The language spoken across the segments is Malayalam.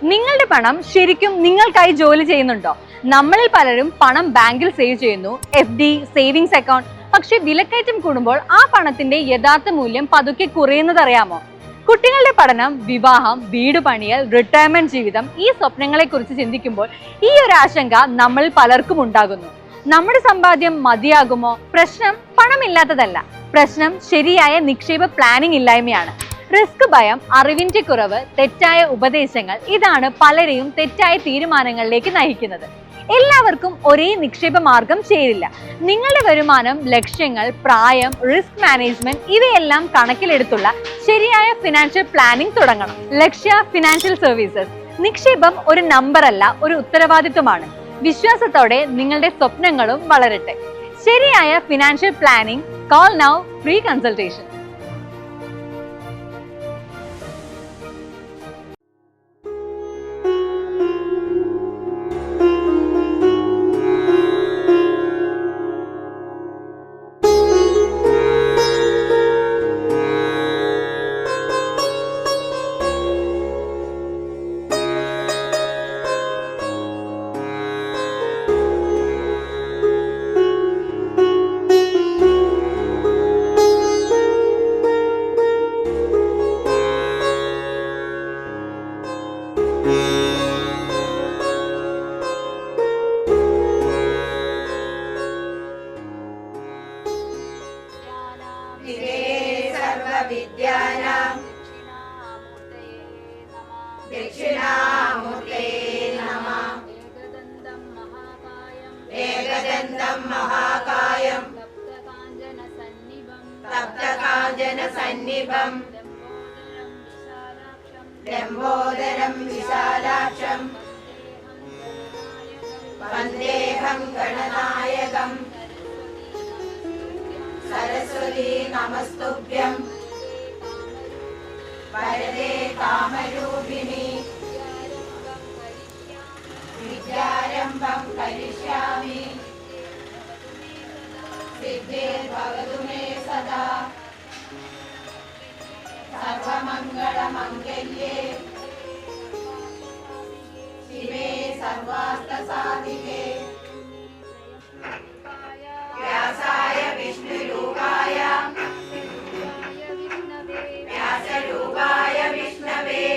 നിങ്ങളുടെ പണം ശരിക്കും നിങ്ങൾക്കായി ജോലി ചെയ്യുന്നുണ്ടോ? നമ്മളിൽ പലരും പണം ബാങ്കിൽ സേവ് ചെയ്യുന്നു, FD, സേവിങ്സ് അക്കൗണ്ട്. പക്ഷെ വിലക്കയറ്റം കൂടുമ്പോൾ ആ പണത്തിന്റെ യഥാർത്ഥ മൂല്യം പതുക്കെ കുറയുന്നത് അറിയാമോ? കുട്ടികളുടെ പഠനം, വിവാഹം, വീട് പണിയൽ, റിട്ടയർമെന്റ് ജീവിതം, ഈ സ്വപ്നങ്ങളെ കുറിച്ച് ചിന്തിക്കുമ്പോൾ ഈ ഒരു ആശങ്ക നമ്മളിൽ പലർക്കും ഉണ്ടാകുന്നു. നമ്മുടെ സമ്പാദ്യം മതിയാകുമോ? പ്രശ്നം പണമില്ലാത്തതല്ല, പ്രശ്നം ശരിയായ നിക്ഷേപ പ്ലാനിംഗ് ഇല്ലായ്മയാണ്. റിസ്ക് ഭയം, അറിവിന്റെ കുറവ്, തെറ്റായ ഉപദേശങ്ങൾ, ഇതാണ് പലരെയും തെറ്റായ തീരുമാനങ്ങളിലേക്ക് നയിക്കുന്നത്. എല്ലാവർക്കും ഒരേ നിക്ഷേപ മാർഗം ചേരില്ല. നിങ്ങളുടെ വരുമാനം, ലക്ഷ്യങ്ങൾ, പ്രായം, റിസ്ക് മാനേജ്മെന്റ് ഇവയെല്ലാം കണക്കിലെടുത്തുള്ള ശരിയായ ഫിനാൻഷ്യൽ പ്ലാനിംഗ് തുടങ്ങണം. ലക്ഷ്യ ഫിനാൻഷ്യൽ സർവീസസ്. നിക്ഷേപം ഒരു നമ്പർ അല്ല, ഒരു ഉത്തരവാദിത്വമാണ്. വിശ്വാസത്തോടെ നിങ്ങളുടെ സ്വപ്നങ്ങളും വളരട്ടെ. ശരിയായ financial planning. Call now, free consultation. दक्षिणामूर्तये नमः. एकदन्तं महाकायं तप्तकाञ्चनसन्निभं लम्बोदरं विशालाक्षं वन्देऽहं गणनायकं. सरस्वती नमस्तुभ्यं वरदे कामरूपिणि. विद्यारम्भं करिष्यामि सिद्धिर्भवतु मे सदा. सर्वमङ्गलमङ्गल्ये शिवे सर्वार्थसाधिके. व्यासाय विष्णुरूपाय व्यासरूपाय विष्णवे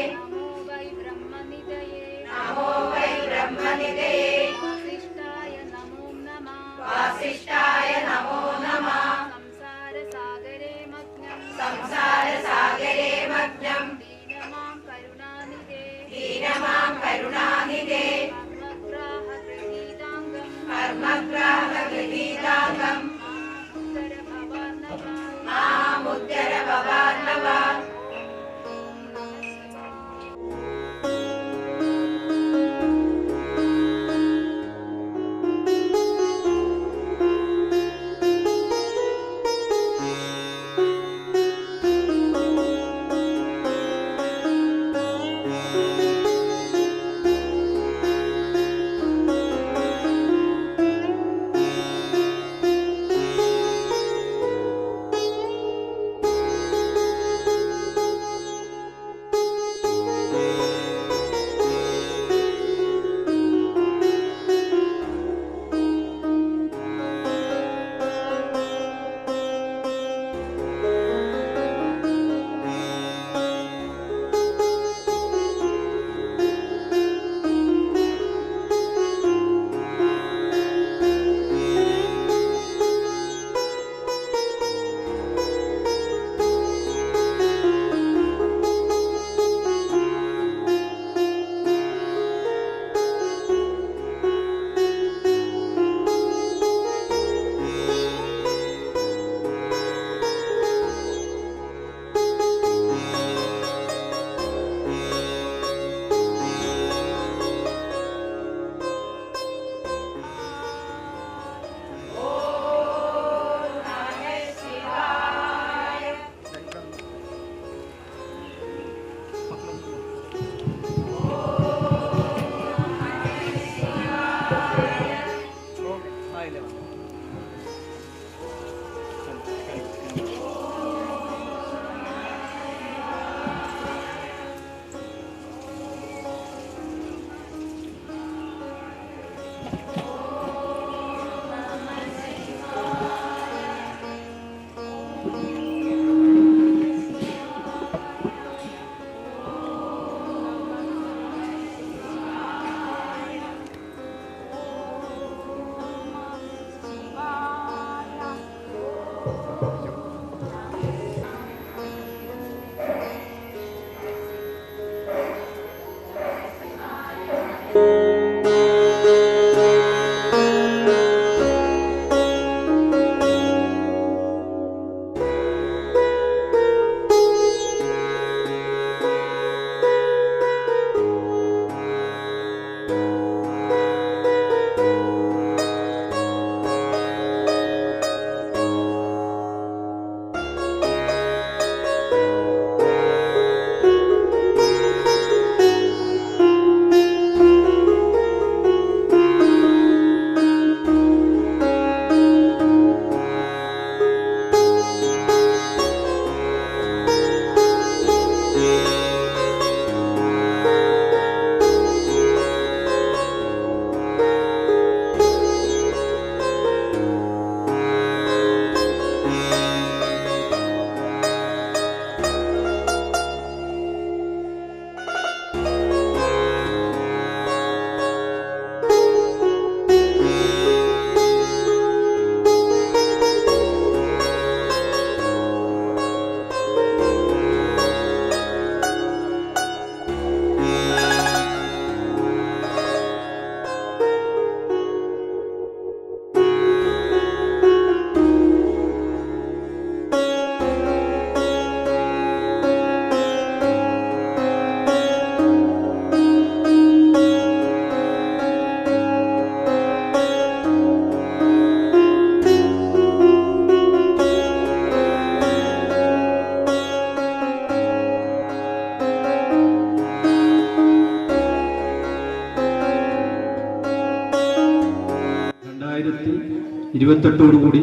28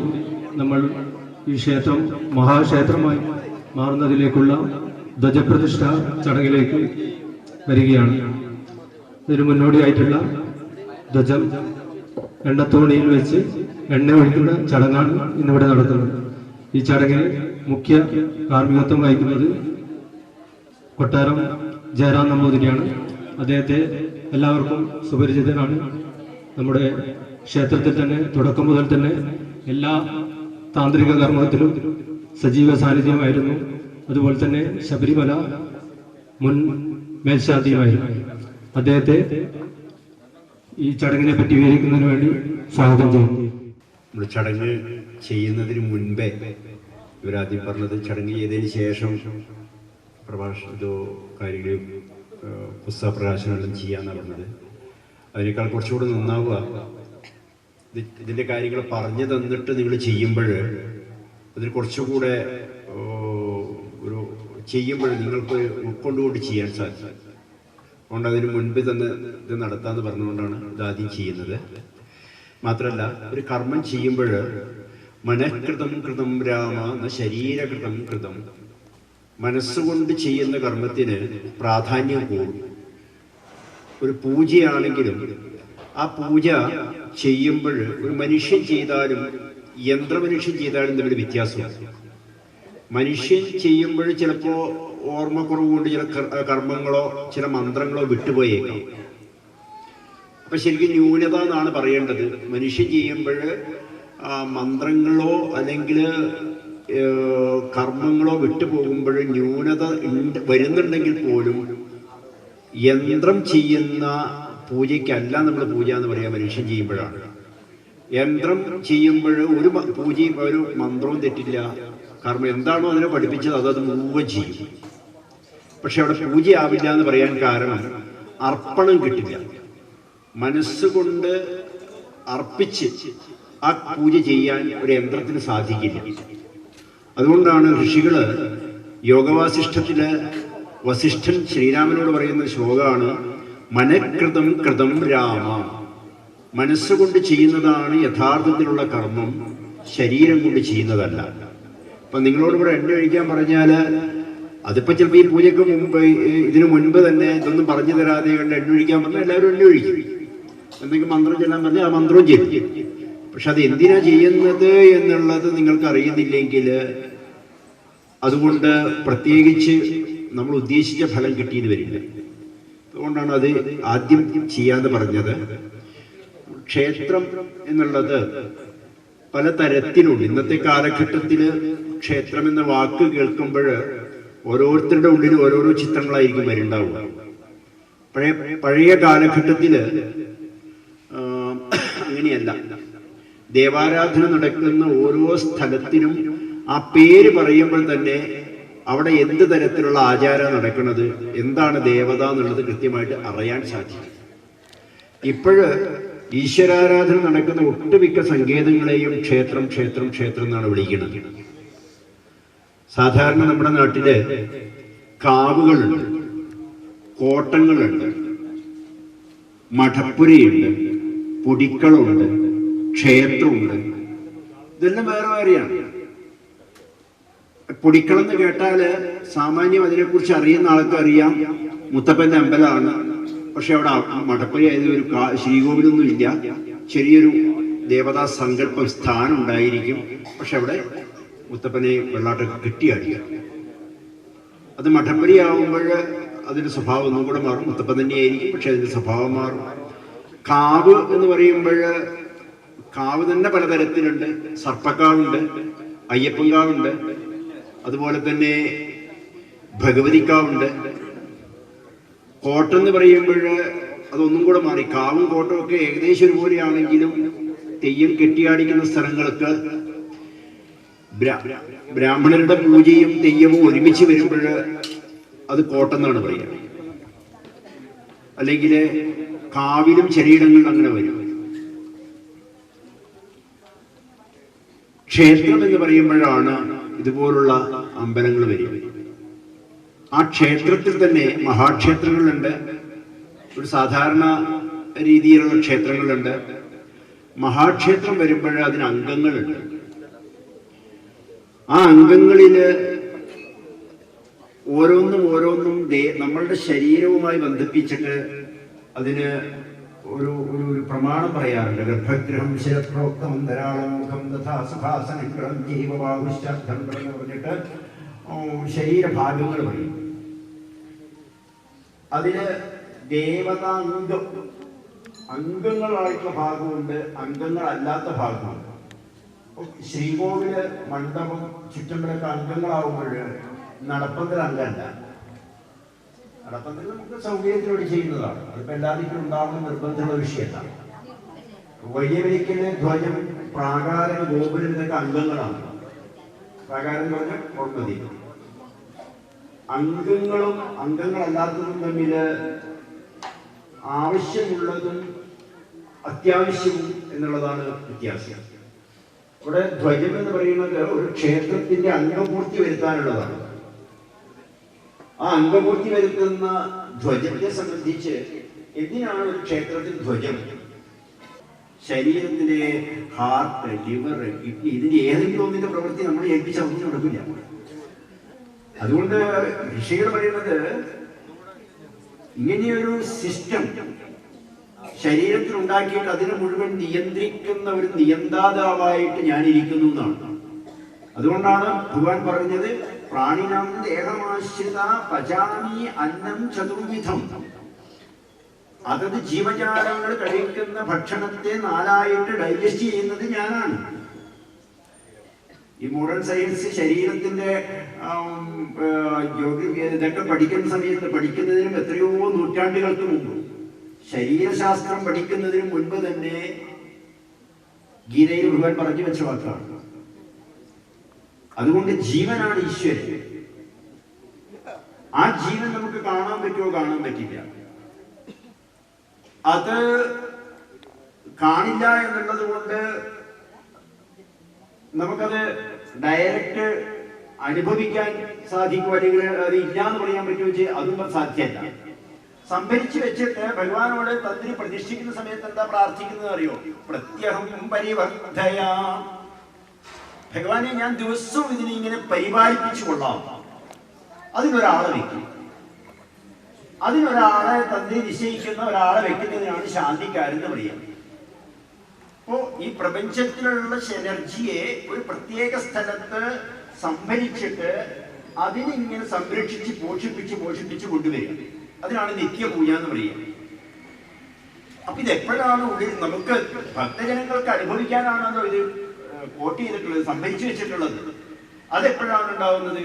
നമ്മൾ ഈ ക്ഷേത്രം മഹാക്ഷേത്രമായി മാറുന്നതിലേക്കുള്ള ധ്വജപ്രതിഷ്ഠ ചടങ്ങിലേക്ക് വരികയാണ്. ഇതിന് മുന്നോടിയായിട്ടുള്ള ധ്വജം എണ്ണത്തോണിയിൽ വെച്ച് എണ്ണ ഒഴിക്കുന്ന ചടങ്ങാണ് ഇന്നിവിടെ നടത്തുന്നത്. ഈ ചടങ്ങിന് മുഖ്യ കാർമ്മികത്വം വഹിക്കുന്നത് കൊട്ടാരം ജയറാം നമ്പൂതിരിയാണ്. അദ്ദേഹത്തെ എല്ലാവർക്കും സുപരിചിതനാണ്. നമ്മുടെ ക്ഷേത്രത്തിൽ തന്നെ തുടക്കം മുതൽ തന്നെ എല്ലാ താന്ത്രിക കർമ്മത്തിലും സജീവ സാന്നിധ്യമായിരുന്നു. അതുപോലെ തന്നെ ശബരിമല മുൻ മേൽശാന്തിയുമായിരുന്നു. അദ്ദേഹത്തെ ഈ ചടങ്ങിനെ പറ്റി വിവരിക്കുന്നതിന് വേണ്ടി സ്വാഗതം ചെയ്യുന്നു. നമ്മൾ ചടങ്ങ് ചെയ്യുന്നതിന് മുൻപേ ഇവരാദ്യം പറഞ്ഞത് ചടങ്ങ് ചെയ്തതിന് ശേഷം പ്രഭാഷണത്തോ കാര്യങ്ങളും പുസ്തക പ്രകാശനങ്ങളും ചെയ്യാന്നാണ് പറഞ്ഞത്. അതിനേക്കാൾ കുറച്ചുകൂടെ നന്നാവുക ഇതിൻ്റെ കാര്യങ്ങൾ പറഞ്ഞു തന്നിട്ട് നിങ്ങൾ ചെയ്യുമ്പോൾ അതിന് കുറച്ചുകൂടെ ഒരു ചെയ്യുമ്പോൾ നിങ്ങൾക്ക് ഉൾക്കൊണ്ടുകൊണ്ട് ചെയ്യാൻ സാധിക്കും. അതുകൊണ്ട് അതിന് മുൻപ് തന്നെ ഇത് നടത്താമെന്ന് പറഞ്ഞുകൊണ്ടാണ് ഇതാദ്യം ചെയ്യുന്നത്. മാത്രമല്ല ഒരു കർമ്മം ചെയ്യുമ്പോൾ മനഃകൃതം കൃതം രാമ എന്ന ശരീരകൃതം കൃതം, മനസ്സുകൊണ്ട് ചെയ്യുന്ന കർമ്മത്തിന് പ്രാധാന്യം കൂടും. ഒരു പൂജയാണെങ്കിലും ആ പൂജ ചെയ്യുമ്പോൾ ഒരു മനുഷ്യൻ ചെയ്താലും യന്ത്രമനുഷ്യൻ ചെയ്താലും തമ്മിൽ വ്യത്യാസമുണ്ട്. മനുഷ്യൻ ചെയ്യുമ്പോൾ ചിലപ്പോൾ ഓർമ്മക്കുറവ് കൊണ്ട് ചില കർമ്മങ്ങളോ ചില മന്ത്രങ്ങളോ വിട്ടുപോയേക്കാം. അപ്പൊ ശരിക്കും ന്യൂനത എന്നാണ് പറയേണ്ടത്. മനുഷ്യൻ ചെയ്യുമ്പോൾ മന്ത്രങ്ങളോ അല്ലെങ്കിൽ കർമ്മങ്ങളോ വിട്ടുപോകുമ്പോൾ ന്യൂനത വരുന്നുണ്ടെങ്കിൽ പോലും യന്ത്രം ചെയ്യുന്ന പൂജയ്ക്കല്ല നമ്മൾ പൂജ എന്ന് പറയാം. മനുഷ്യൻ ചെയ്യുമ്പോഴാണ്. യന്ത്രം ചെയ്യുമ്പോൾ ഒരു പൂജയും ഒരു മന്ത്രവും തെറ്റില്ല. കർമ്മം എന്താണോ അതിനെ പഠിപ്പിച്ചത് അത് മുഴുവൻ ചെയ്യും. പക്ഷെ അവിടെ പൂജയാവില്ല എന്ന് പറയാൻ കാരണം അർപ്പണം കിട്ടില്ല. മനസ്സുകൊണ്ട് അർപ്പിച്ച് ആ പൂജ ചെയ്യാൻ ഒരു യന്ത്രത്തിന് സാധിക്കില്ല. അതുകൊണ്ടാണ് ഋഷികള് യോഗവാസിഷ്ഠത്തില് വസിഷ്ഠൻ ശ്രീരാമനോട് പറയുന്ന ശ്ലോകമാണ് മനഃകൃതം കൃതം രാമ. മനസ്സുകൊണ്ട് ചെയ്യുന്നതാണ് യഥാർത്ഥത്തിലുള്ള കർമ്മം, ശരീരം കൊണ്ട് ചെയ്യുന്നതല്ല. അപ്പൊ നിങ്ങളോട് ഇവിടെ എണ്ണ ഒഴിക്കാൻ പറഞ്ഞാല് അതിപ്പോ ചിലപ്പോൾ ഈ പൂജയ്ക്ക് മുമ്പ് ഇതിനു മുൻപ് തന്നെ ഇതൊന്നും പറഞ്ഞു തരാതെ കണ്ട് എണ്ണ ഒഴിക്കാൻ പറഞ്ഞാൽ എല്ലാവരും എണ്ണ ഒഴിക്കും. എന്തെങ്കിലും മന്ത്രം ചെല്ലാൻ പറഞ്ഞാൽ ആ മന്ത്രവും ചെയ്യും. പക്ഷെ അത് എന്തിനാ ചെയ്യുന്നത് എന്നുള്ളത് നിങ്ങൾക്ക് അറിയുന്നില്ലെങ്കിൽ അതുകൊണ്ട് പ്രത്യേകിച്ച് നമ്മൾ ഉദ്ദേശിച്ച ഫലം കിട്ടിയെന്ന് വരില്ല. അതുകൊണ്ടാണ് അത് ആദ്യം ചെയ്യാതെ പറഞ്ഞത്. ക്ഷേത്രം എന്നുള്ളത് പല തരത്തിലുണ്ട്. ഇന്നത്തെ കാലഘട്ടത്തിൽ ക്ഷേത്രം എന്ന വാക്ക് കേൾക്കുമ്പോൾ ഓരോരുത്തരുടെ ഉള്ളിൽ ഓരോരോ ചിത്രങ്ങളായിരിക്കും വരുന്നുണ്ടാവുക. പഴയ കാലഘട്ടത്തിൽ അങ്ങനെയല്ല. ദേവാരാധന നടക്കുന്ന ഓരോ സ്ഥലത്തിനും ആ പേര് പറയുമ്പോൾ തന്നെ അവിടെ എന്ത് തരത്തിലുള്ള ആചാരം നടക്കുന്നത്, എന്താണ് ദേവത എന്നുള്ളത് കൃത്യമായിട്ട് അറിയാൻ സാധിക്കും. ഇപ്പോഴ് ഈശ്വരാരാധന നടക്കുന്ന ഒട്ടുമിക്ക സങ്കേതങ്ങളെയും ക്ഷേത്രം ക്ഷേത്രം ക്ഷേത്രം എന്നാണ് വിളിക്കുന്നത്. സാധാരണ നമ്മുടെ നാട്ടില് കാവുകളുണ്ട്, കോട്ടങ്ങളുണ്ട്, മഠപ്പുരയുണ്ട്, പുടിക്കളുണ്ട്, ക്ഷേത്രമുണ്ട്. ഇതെല്ലാം വേറെ വേറെയാണ്. പൊടിക്കളെന്ന് കേട്ടാല് സാമാന്യം അതിനെക്കുറിച്ച് അറിയുന്ന ആൾക്ക് അറിയാം മുത്തപ്പന്റെ അമ്പലമാണ്. പക്ഷെ അവിടെ മഠപ്പുര ആയത് ഒരു ശ്രീകോവിലൊന്നും ഇല്ല. ചെറിയൊരു ദേവതാ സങ്കല്പം സ്ഥാനം ഉണ്ടായിരിക്കും. പക്ഷെ അവിടെ മുത്തപ്പനെ വെള്ളാട്ടൊക്കെ കെട്ടിയാടിക്കും. അത് മഠപ്പുരയാവുമ്പോൾ അതിന്റെ സ്വഭാവം ഒന്നും കൂടെ മാറും. മുത്തപ്പൻ തന്നെയായിരിക്കും, പക്ഷെ അതിന്റെ സ്വഭാവം മാറും. കാവ് എന്ന് പറയുമ്പോൾ കാവ് തന്നെ പലതരത്തിലുണ്ട്. സർപ്പക്കാവുണ്ട്, അയ്യപ്പൻകാവുണ്ട്, അതുപോലെ തന്നെ ഭഗവതിക്കാവുണ്ട്. കോട്ടെന്ന് പറയുമ്പോൾ അതൊന്നും കൂടെ മാറി. കാവും കോട്ടവും ഒക്കെ ഏകദേശം ഒരുപോലെയാണെങ്കിലും തെയ്യം കെട്ടിയാടിക്കുന്ന സ്ഥലങ്ങൾക്ക് ബ്രാഹ്മണരുടെ പൂജയും തെയ്യവും ഒരുമിച്ച് വരുമ്പോൾ അത് കോട്ടെന്നാണ് പറയുക. അല്ലെങ്കിൽ കാവിലും ചിലയിടങ്ങളിൽ അങ്ങനെ വരും. ക്ഷേത്രം എന്ന് പറയുമ്പോഴാണ് ഇതുപോലുള്ള അമ്പലങ്ങൾ വരിക. ആ ക്ഷേത്രത്തിൽ തന്നെ മഹാക്ഷേത്രങ്ങളുണ്ട്, ഒരു സാധാരണ രീതിയിലുള്ള ക്ഷേത്രങ്ങളുണ്ട്, മഹാക്ഷേത്രം വരുമ്പോൾ അതിന് അംഗങ്ങളുണ്ട്. ആ അംഗങ്ങളില് ഓരോന്നും നമ്മളുടെ ശരീരവുമായി ബന്ധിപ്പിച്ചിട്ട് അതിന് ഒരു ഒരു പ്രമാണം പറയാറുണ്ട്. ഗർഭഗ്രഹം ശിരപ്രോക്തം ധാരാളമുഖം തഥാ സുഖാസനങ്ങളും ജീവബാഹുശ്ചാർത്ഥം എന്ന് പറഞ്ഞിട്ട് ശരീരഭാഗങ്ങൾ പറയും. അതിന് ദേവതാംഗം, അംഗങ്ങളായിട്ടുള്ള ഭാഗമുണ്ട്, അംഗങ്ങളല്ലാത്ത ഭാഗമുണ്ട്. ശ്രീകോവില് മണ്ഡപം ചുറ്റുമ്പോഴൊക്കെ അംഗങ്ങളാവുമ്പോൾ നടപ്പന്തൽ അംഗമല്ല. നടപ്പന്തൽ നമുക്ക് സൗകര്യത്തിലൂടെ ചെയ്യുന്നതാണ്. അതിപ്പോൾ എല്ലാവർക്കും ഉണ്ടാവുന്ന നിർബന്ധമുള്ള വിഷയമല്ല. വലിയ വലിക്കല്, ധ്വജം, പ്രാകാരം, ഗോപുരം ഇതൊക്കെ അംഗങ്ങളാണ്. പ്രാകാരം എന്ന് പറഞ്ഞാൽ ഓർമ്മതി. അംഗങ്ങളും അംഗങ്ങളല്ലാത്തതും തമ്മിൽ ആവശ്യമുള്ളതും അത്യാവശ്യവും എന്നുള്ളതാണ് വ്യത്യാസം. ഇവിടെ ധ്വജം എന്ന് പറയുന്നത് ഒരു ക്ഷേത്രത്തിന്റെ അംഗപൂർത്തി വരുത്താനുള്ളതാണ്. ആ അംഗപൂർത്തി വരുത്തുന്ന ധ്വജത്തെ സംബന്ധിച്ച് എന്തിനാണ് ഒരു ക്ഷേത്രത്തിൽ ധ്വജം? ശരീരത്തിലെ ഹാർട്ട്, ലിവർ, കിഡ്നി ഇതിന്റെ ഏതെങ്കിലും ഒന്നിന്റെ പ്രവൃത്തി നമ്മൾ ഏൽപ്പിച്ചറിഞ്ഞു കൊടുക്കില്ല. അതുകൊണ്ട് ഋഷികൾ പറയുന്നത് ഇങ്ങനെയൊരു സിസ്റ്റം ശരീരത്തിൽ ഉണ്ടാക്കിയിട്ട് അതിനെ മുഴുവൻ നിയന്ത്രിക്കുന്ന ഒരു നിയന്ത്രാതാവായിട്ട് ഞാനിരിക്കുന്നു എന്നാണ്. അതുകൊണ്ടാണ് ഭഗവാൻ പറഞ്ഞത് പ്രാണിനാം ദേഹമാശ്രിത പചാമി അന്നം ചതുർവിധം. അതത് ജീവജാലങ്ങൾ കഴിക്കുന്ന ഭക്ഷണത്തെ 4ആയിട്ട് ഡൈജസ്റ്റ് ചെയ്യുന്നത് ഞാനാണ്. ഈ മോഡേൺ സയൻസ് ശരീരത്തിന്റെ ഇതൊക്കെ പഠിക്കുന്ന സമയത്ത് പഠിക്കുന്നതിനും എത്രയോ നൂറ്റാണ്ടുകൾക്ക് മുമ്പ്, ശരീരശാസ്ത്രം പഠിക്കുന്നതിന് മുൻപ് തന്നെ ഗീതയിൽ ഭഗവാൻ പറഞ്ഞു വെച്ച വാക്കാണ്. അതുകൊണ്ട് ജീവനാണ് ഈശ്വരൻ. ആ ജീവൻ നമുക്ക് കാണാൻ പറ്റുമോ? കാണാൻ പറ്റില്ല. അത് കാണില്ല എന്നുള്ളത് കൊണ്ട് നമുക്കത് ഡയറക്റ്റ് അനുഭവിക്കാൻ സാധിക്കും, അല്ലെങ്കിൽ അത് ഇല്ല എന്ന് പറയാൻ പറ്റുമോ വെച്ചാൽ അതും സാധ്യമല്ല. സംഭരിച്ചു വെച്ചിട്ട് ഭഗവാനോട് തന്ത്രി പ്രതിഷ്ഠിക്കുന്ന സമയത്ത് എന്താ പ്രാർത്ഥിക്കുന്നത് അറിയോ? പ്രത്യഹം പരിവർദ്ധയ. ഭഗവാനെ ഞാൻ ദിവസവും ഇതിനെ ഇങ്ങനെ പരിപാലിപ്പിച്ചു കൊള്ളാം. അതിനൊരാളെ വെക്കും. അതിനൊരാളെ തന്ത്രി നിശ്ചയിക്കുന്ന ഒരാളെ വെക്കുന്നതിനാണ് ശാന്തിക്കാരെന്ന് പറയാം. അപ്പോ ഈ പ്രപഞ്ചത്തിലുള്ള എനർജിയെ ഒരു പ്രത്യേക സ്ഥലത്ത് സംഭരിച്ചിട്ട് അതിനിങ്ങനെ സംരക്ഷിച്ച് പോഷിപ്പിച്ച് കൊണ്ടുവരിക. അതിനാണ് നിത്യപൂജ എന്ന് പറയുക. അപ്പൊ ഇത് എപ്പോഴാണ് ഉള്ളിൽ നമുക്ക് ഭക്തജനങ്ങൾക്ക് അനുഭവിക്കാനാണല്ലോ ഇത് കോട്ട് ചെയ്തിട്ടുള്ളത്, സംഭരിച്ചു വെച്ചിട്ടുള്ളത്. അതെപ്പോഴാണ് ഉണ്ടാവുന്നത്?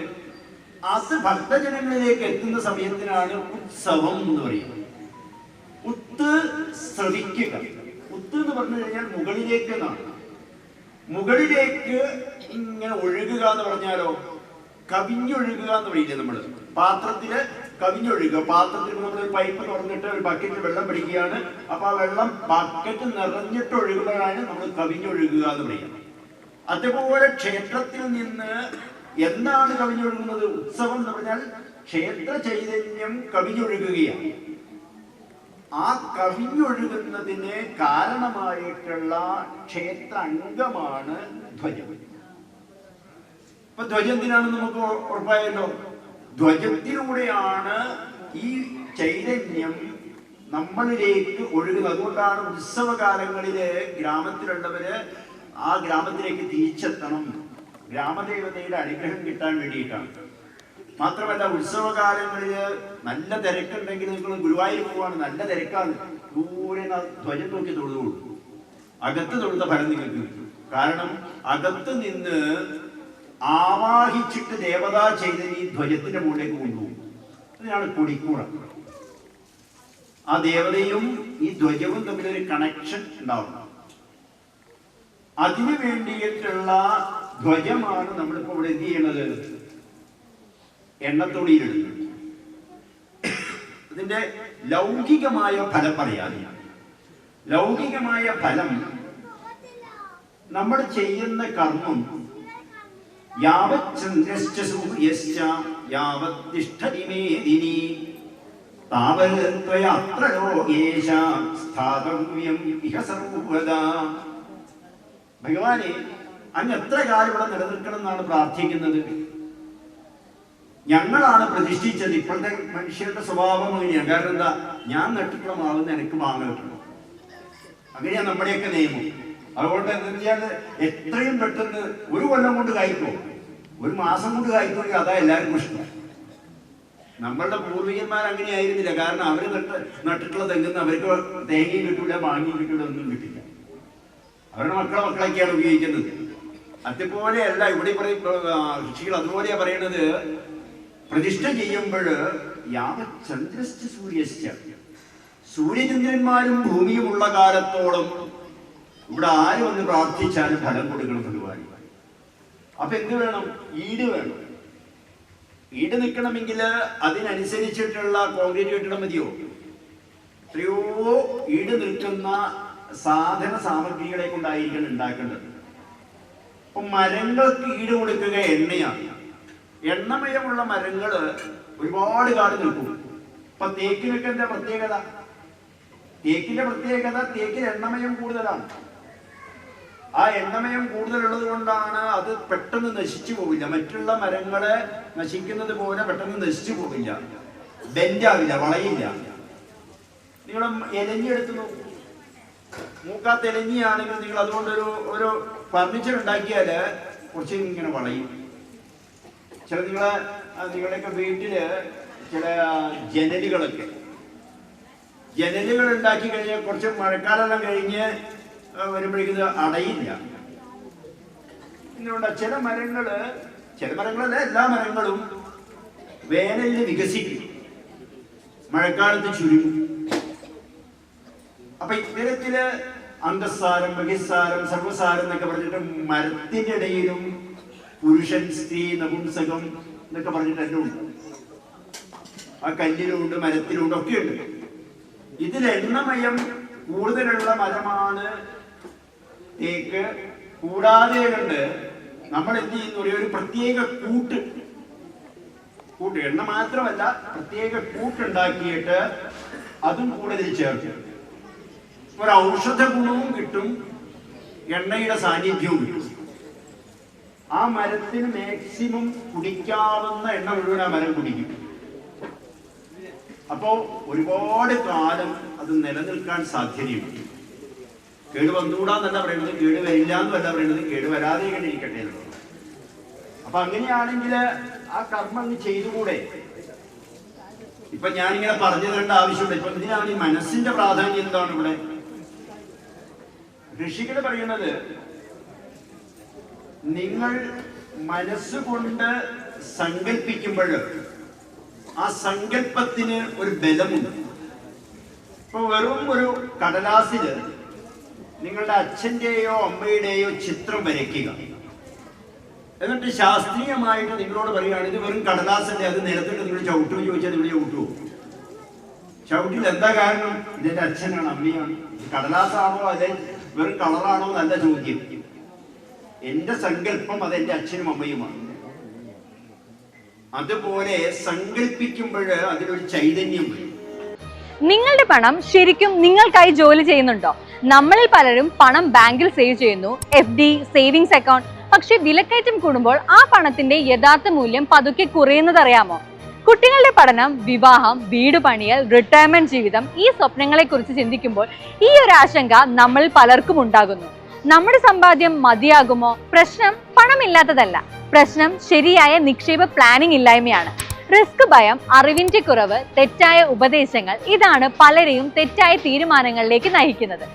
അത് ഭക്തജനങ്ങളിലേക്ക് എത്തുന്ന സമയത്തിനാണ് ഉത്സവം എന്ന് പറയുന്നത്. ഉത്ത് ശ്രവിക്കുക. ഉത്ത് എന്ന് പറഞ്ഞു കഴിഞ്ഞാൽ മുകളിലേക്ക് എന്നാണ്. മുകളിലേക്ക് ഇങ്ങനെ ഒഴുകുക എന്ന് പറഞ്ഞാലോ കവിഞ്ഞൊഴുകുക എന്ന് പറയില്ലേ നമ്മള്? പാത്രത്തില് കവിഞ്ഞൊഴുകുക. പാത്രത്തിൽ നമ്മളൊരു പൈപ്പ് തുറന്നിട്ട് ഒരു ബക്കറ്റ് വെള്ളം പിടിക്കുകയാണ്. അപ്പൊ ആ വെള്ളം ബക്കറ്റ് നിറഞ്ഞിട്ട് ഒഴുകുമ്പോഴാണ് നമ്മൾ കവിഞ്ഞൊഴുകുക എന്ന് പറയുന്നത്. അതുപോലെ ക്ഷേത്രത്തിൽ നിന്ന് എന്താണ് കവിഞ്ഞൊഴുകുന്നത്? ഉത്സവം എന്ന് പറഞ്ഞാൽ ക്ഷേത്ര ചൈതന്യം കവിഞ്ഞൊഴുകുകയാണ്. ആ കവിഞ്ഞൊഴുകുന്നതിന് കാരണമായിട്ടുള്ള ക്ഷേത്ര അംഗമാണ് ധ്വജം. ഇപ്പൊ ധ്വജം എന്തിനാണെന്ന് നമുക്ക് ഉറപ്പായല്ലോ. ധ്വജത്തിലൂടെയാണ് ഈ ചൈതന്യം നമ്മളിലേക്ക് ഒഴുകുന്നത്. അതുകൊണ്ടാണ് ഉത്സവകാലങ്ങളില് ഗ്രാമത്തിലുള്ളവര് ആ ഗ്രാമത്തിലേക്ക് തിരിച്ചെത്തണം, ഗ്രാമദേവതയുടെ അനുഗ്രഹം കിട്ടാൻ വേണ്ടിയിട്ടാണ്. മാത്രമല്ല ഉത്സവകാലങ്ങളില് നല്ല തിരക്കുണ്ടെങ്കിൽ നിങ്ങൾ ഗുരുവായൂർ പോവാണ്, നല്ല തിരക്കാണ്, ദൂരെ ധ്വജം നോക്കി തൊഴുതുള്ളൂ. അകത്ത് തൊഴുത ഫലം നിങ്ങൾക്ക് കിട്ടും. കാരണം അകത്ത് നിന്ന് ആവാഹിച്ചിട്ട് ദേവതാ ചൈതന്യ ധ്വജത്തിന്റെ മുകളിലേക്ക് കൊണ്ടുപോകും. അതിനാണ് കൊടിക്കൂട. ആ ദേവതയും ഈ ധ്വജവും തമ്മിലൊരു കണക്ഷൻ ഉണ്ടാവും. അതിനു വേണ്ടിയിട്ടുള്ള ധ്വജമാണ് നമ്മളിപ്പോ ഇവിടെ എന്ത് ചെയ്യണത്? എണ്ണത്തോടിയിലിടുന്നത്. ഇതിന്റെ ലൗകികമായ ഫലം പറയാതെ, ലൗകികമായ ഫലം നമ്മൾ ചെയ്യുന്ന കർമ്മം യാവത് സൂര്യശ്ച യാവത് തിഷ്ഠതി മേദിനി താവത് ത്വയാത്ര ലോകേശ സ്ഥാതവ്യം ഇഹ സർവദാ. ഭഗവാനെ അങ്ങ് എത്ര കാലം ഇവിടെ നിലനിൽക്കണം എന്നാണ് പ്രാർത്ഥിക്കുന്നത്? ഞങ്ങളാണ് പ്രതിഷ്ഠിച്ചത്. ഇപ്പോഴത്തെ മനുഷ്യരുടെ സ്വഭാവം അങ്ങനെയാണ്. കാരണം എന്താ? ഞാൻ നട്ടിട്ടുള്ള മാവുന്ന എനിക്ക് മാങ്ങ കിട്ടണം, അങ്ങനെയാ നമ്മുടെയൊക്കെ നിയമം. അതുകൊണ്ട് എന്താ വെച്ചാൽ എത്രയും പെട്ടെന്ന് ഒരു കൊല്ലം കൊണ്ട് കായ്ക്കോ, ഒരു മാസം കൊണ്ട് കായ്ക്കോണെങ്കിൽ അതാ എല്ലാവർക്കും ഇഷ്ടം. നമ്മളുടെ പൂർവികന്മാർ അങ്ങനെ ആയിരുന്നില്ല. കാരണം അവർ നട്ടിട്ടുള്ള തെങ്ങുന്ന അവർക്ക് തേങ്ങയും കിട്ടൂല, മാങ്ങയും കിട്ടൂല, ഒന്നും കിട്ടില്ല. അവരുടെ മക്കളൊക്കെയാണ് ഉപയോഗിക്കുന്നത്. അതുപോലെയല്ല ഇവിടെ ഋഷികൾ അതുപോലെയാ പറയണത്. പ്രതിഷ്ഠ ചെയ്യുമ്പോൾ യാവചന്ദ്രശ്ച സൂര്യശ്ച, സൂര്യചന്ദ്രന്മാരും ഭൂമിയുമുള്ള കാലത്തോളം ഇവിടെ ആരും ഒന്ന് പ്രാർത്ഥിച്ചാലും ഫലം കൊടുക്കണം ഭഗവാൻ. അപ്പൊ എന്ത് വേണം? ഈട് വേണം. ഈട് നിൽക്കണമെങ്കിൽ അതിനനുസരിച്ചിട്ടുള്ള കോൺക്രീറ്റ് കെട്ടിടം മതിയോ? എത്രയോ ഈട് നിൽക്കുന്ന സാധന സാമഗ്രികളെ കൊണ്ടായിരിക്കണം ഉണ്ടാക്കേണ്ടത്. അപ്പൊ മരങ്ങൾക്ക് ഈട് കൊടുക്കുക എണ്ണയാണ്. എണ്ണമയമുള്ള മരങ്ങൾ ഒരുപാട് കാലം നിൽക്കും. അപ്പൊ തേക്കിനൊക്കെ എന്താ പ്രത്യേകത? തേക്കിന്റെ പ്രത്യേകത തേക്കിൽ എണ്ണമയം കൂടുതലാണ്. ആ എണ്ണമയം കൂടുതലുള്ളത് കൊണ്ടാണ് അത് പെട്ടെന്ന് നശിച്ചു പോവില്ല. മറ്റുള്ള മരങ്ങളെ നശിക്കുന്നത് പോലെ പെട്ടെന്ന് നശിച്ചു പോവില്ല, ബെൻഡാവില്ല, വളയില്ല. നിങ്ങൾ എലഞ്ഞി എടുത്ത് നോക്കൂ. മൂക്കാത്ത എലഞ്ഞിയാണെങ്കിൽ നിങ്ങൾ അതുകൊണ്ടൊരു ഒരു ഫർണിച്ചർ ഉണ്ടാക്കിയാൽ കുറച്ച് ഇങ്ങനെ വളയും. ചില നിങ്ങളുടെയൊക്കെ വീട്ടില് ചില ജനലുകൾ ഉണ്ടാക്കി കഴിഞ്ഞാൽ കുറച്ച് മഴക്കാലം കഴിഞ്ഞ് വരുമ്പോഴേക്കും അടയില്ല. എന്തുകൊണ്ടാ? ചില മരങ്ങളല്ല, എല്ലാ മരങ്ങളും വേനലിൽ വികസിക്കും, മഴക്കാലത്ത് ചുരുങ്ങും. അപ്പൊ ഇത്തരത്തില് അന്തസ്സാരം, ബഹിസ്സാരം, സർവസാരം എന്നൊക്കെ പറഞ്ഞിട്ട് മരത്തിന്റെ ഇടയിലും പുരുഷൻ, സ്ത്രീ, നപുംസകം എന്നൊക്കെ പറഞ്ഞിട്ട് എല്ലാം ഉണ്ട്. ആ കല്ലിലുണ്ട്, മരത്തിലുണ്ട്, ഒക്കെ ഉണ്ട്. ഇതിൽ എണ്ണമയം കൂടുതലുള്ള മരമാണ് തേക്ക്. കൂടാതെ കൊണ്ട് നമ്മൾ എന്ത് ചെയ്യുന്നു? ഒരു പ്രത്യേക കൂട്ട് എണ്ണ മാത്രമല്ല, പ്രത്യേക കൂട്ടുണ്ടാക്കിയിട്ട് അതും കൂടുതൽ ചേർക്കും. ഒരു ഔഷധ ഗുണവും കിട്ടും, എണ്ണയുടെ സാന്നിധ്യവും കിട്ടും. ആ മരത്തിന് മാക്സിമം കുടിക്കാവുന്ന എണ്ണ മുഴുവൻ ആ മരം കുടിക്കും. അപ്പോ ഒരുപാട് കാലം അത് നിലനിൽക്കാൻ സാധ്യതയുണ്ട്. കേട് വന്നുകൂടാന്നല്ല പറയുന്നത്, കേട് വരില്ല എന്നല്ല പറയുന്നത്, കേട് വരാതെ ഇരിക്കട്ടെ എന്നുള്ളത്. അപ്പൊ അങ്ങനെയാണെങ്കിൽ ആ കർമ്മം ചെയ്തുകൂടെ? ഇപ്പൊ ഞാനിങ്ങനെ പറഞ്ഞു തരേണ്ട ആവശ്യമുണ്ട്. ഇപ്പൊ ഇതിനാണ് ഈ മനസ്സിന്റെ പ്രാധാന്യം എന്താണ് ഇവിടെ ഋഷികൾ പറയുന്നത്? നിങ്ങൾ മനസ്സുകൊണ്ട് സങ്കല്പിക്കുമ്പോൾ ആ സങ്കല്പത്തിന് ഒരു ബലമുണ്ട്. ഇപ്പൊ വെറും ഒരു കടലാസില് നിങ്ങളുടെ അച്ഛന്റെയോ അമ്മയുടെയോ ചിത്രം വരയ്ക്കുക, എന്നിട്ട് ശാസ്ത്രീയമായിട്ട് നിങ്ങളോട് പറയുകയാണ് ഇത് വെറും കടലാസല്ലേ, അത് നിലത്തിട്ട് നിങ്ങൾ ചവിട്ടുമോ ചോദിച്ചാൽ നിങ്ങൾ ചവിട്ടുമോ? ചവിട്ടിൽ എന്താ കാരണം? ഇതെന്റെ അച്ഛനാണ്, അമ്മയാണ്. കടലാസാണോ അതെ വെറും കളറാണോ നല്ല ചോദ്യം. എന്റെ സങ്കല്പം അതെന്റെ അച്ഛനും അമ്മയുമാണ്. അതുപോലെ സങ്കല്പിക്കുമ്പോൾ അതിലൊരു ചൈതന്യം വരും. നിങ്ങളുടെ പണം ശരിക്കും നിങ്ങൾക്കായി ജോലി ചെയ്യുന്നുണ്ടോ? നമ്മളിൽ പലരും പണം ബാങ്കിൽ സേവ് ചെയ്യുന്നു, FD, സേവിങ്സ് അക്കൗണ്ട്. പക്ഷെ വിലക്കയറ്റം കൂടുമ്പോൾ ആ പണത്തിന്റെ യഥാർത്ഥ മൂല്യം പതുക്കെ കുറയുന്നത് അറിയാമോ? കുട്ടികളുടെ പഠനം, വിവാഹം, വീട് പണിയൽ, റിട്ടയർമെന്റ് ജീവിതം, ഈ സ്വപ്നങ്ങളെ കുറിച്ച് ചിന്തിക്കുമ്പോൾ ഈ ഒരു ആശങ്ക നമ്മളിൽ പലർക്കും ഉണ്ടാകുന്നു. നമ്മുടെ സമ്പാദ്യം മതിയാകുമോ? പ്രശ്നം പണമില്ലാത്തതല്ല, പ്രശ്നം ശരിയായ നിക്ഷേപ പ്ലാനിംഗ് ഇല്ലായ്മയാണ്. റിസ്ക് ഭയം, അറിവിന്റെ കുറവ്, തെറ്റായ ഉപദേശങ്ങൾ, ഇതാണ് പലരെയും തെറ്റായ തീരുമാനങ്ങളിലേക്ക് നയിക്കുന്നത്.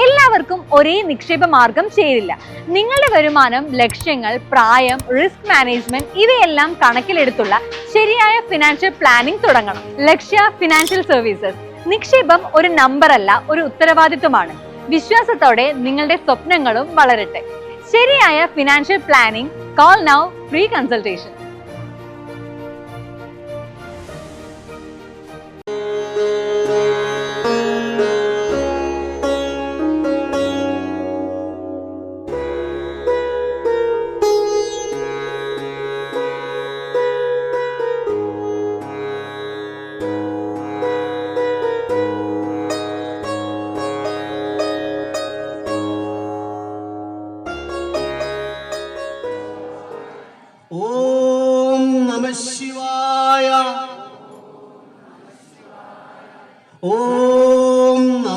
എല്ലാവർക്കും ഒരേ നിക്ഷേപ മാർഗം ചേരില്ല. നിങ്ങളുടെ വരുമാനം, ലക്ഷ്യങ്ങൾ, പ്രായം, റിസ്ക് മാനേജ്മെന്റ് ഇവയെല്ലാം കണക്കിലെടുത്തുള്ള ശരിയായ ഫിനാൻഷ്യൽ പ്ലാനിംഗ് തുടങ്ങണം. ലക്ഷ്യ ഫിനാൻഷ്യൽ സർവീസസ്. നിക്ഷേപം ഒരു നമ്പർ അല്ല, ഒരു ഉത്തരവാദിത്വമാണ്. വിശ്വാസത്തോടെ നിങ്ങളുടെ സ്വപ്നങ്ങളും വളരട്ടെ. ശരിയായ financial planning. Call now, free consultation.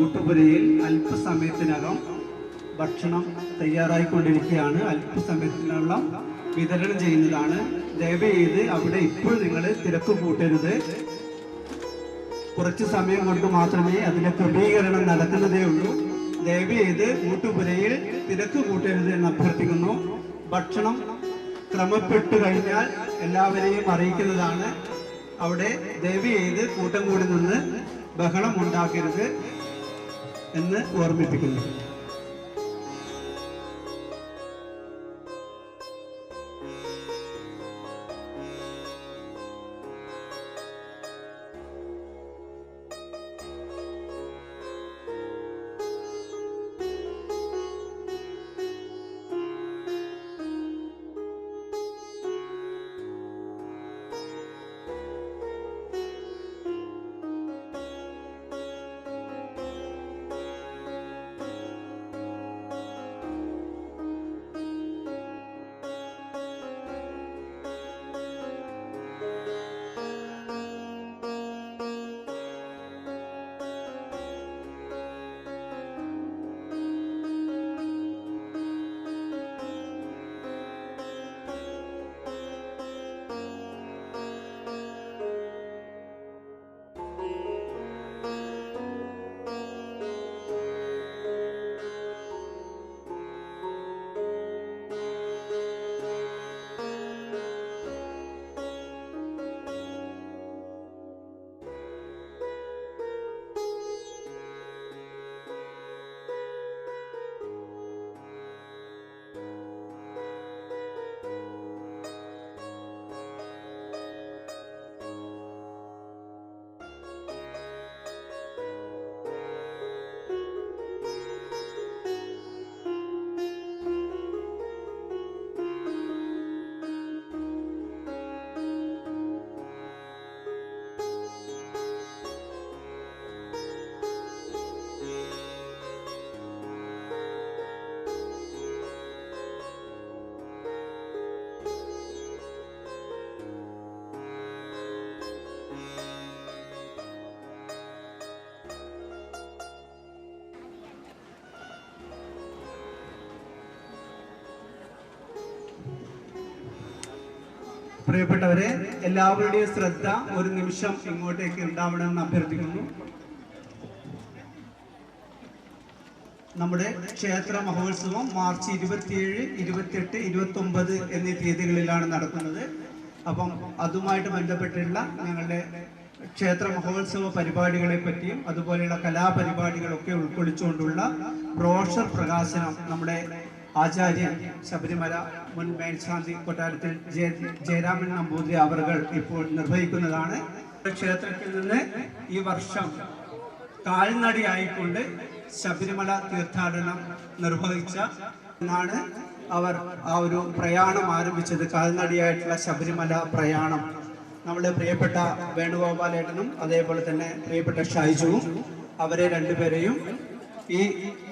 ഊട്ടുപുരയിൽ അല്പസമയത്തിനകം ഭക്ഷണം തയ്യാറായിക്കൊണ്ടിരിക്കുകയാണ്. അല്പസമയത്തിനകം വിതരണം ചെയ്യുന്നതാണ്. ദയവ് ചെയ്ത് അവിടെ ഇപ്പോൾ നിങ്ങൾ തിരക്ക് കൂട്ടരുത്. കുറച്ച് സമയം കൊണ്ട് മാത്രമേ അതിന്റെ ക്രമീകരണം നടക്കുന്നതേ ഉള്ളൂ. ദയവ് ചെയ്ത് ഊട്ടുപുരയിൽ തിരക്ക് കൂട്ടരുത് എന്ന് അഭ്യർത്ഥിക്കുന്നു. ഭക്ഷണം ക്രമപ്പെട്ടു കഴിഞ്ഞാൽ എല്ലാവരെയും അറിയിക്കുന്നതാണ്. അവിടെ ദയവ് ചെയ്ത് കൂട്ടം കൂടി നിന്ന് ബഹളം ഉണ്ടാക്കരുത് എന്ന് ഓർമ്മിപ്പിക്കുന്നു. പ്രിയപ്പെട്ടവരെ, എല്ലാവരുടെയും ശ്രദ്ധ ഒരു നിമിഷം ഇങ്ങോട്ടേക്ക് ഉണ്ടാവണമെന്ന് അഭ്യർത്ഥിക്കുന്നു. നമ്മുടെ ക്ഷേത്ര മഹോത്സവം മാർച്ച് 27, 28, 29 എന്നീ തീയതികളിലാണ് നടക്കുന്നത്. അപ്പം അതുമായിട്ട് ബന്ധപ്പെട്ടുള്ള ഞങ്ങളുടെ ക്ഷേത്ര മഹോത്സവ പരിപാടികളെ പറ്റിയും അതുപോലെയുള്ള കലാപരിപാടികളൊക്കെ ഉൾക്കൊള്ളിച്ചുകൊണ്ടുള്ള ബ്രോഷർ പ്രകാശനം നമ്മുടെ ആചാര്യൻ ശബരിമല മുൻ മേൽശാന്തി കൊട്ടാരത്തിൽ ജയരാമൻ നമ്പൂതിരി അവർകൾ ഇപ്പോൾ നിർവഹിക്കുന്നതാണ്. ക്ഷേത്രത്തിൽ നിന്ന് ഈ വർഷം കാൽനടയായിക്കൊണ്ട് ശബരിമല തീർത്ഥാടനം നിർവഹിച്ച എന്നാണ് അവർ ആ ഒരു പ്രയാണം ആരംഭിച്ചത്. കാൽനടയായിട്ടുള്ള ശബരിമല പ്രയാണം നമ്മുടെ പ്രിയപ്പെട്ട വേണുഗോപാലേട്ടനും അതേപോലെ തന്നെ പ്രിയപ്പെട്ട ഷൈജുവും അവരെ രണ്ടുപേരെയും ഈ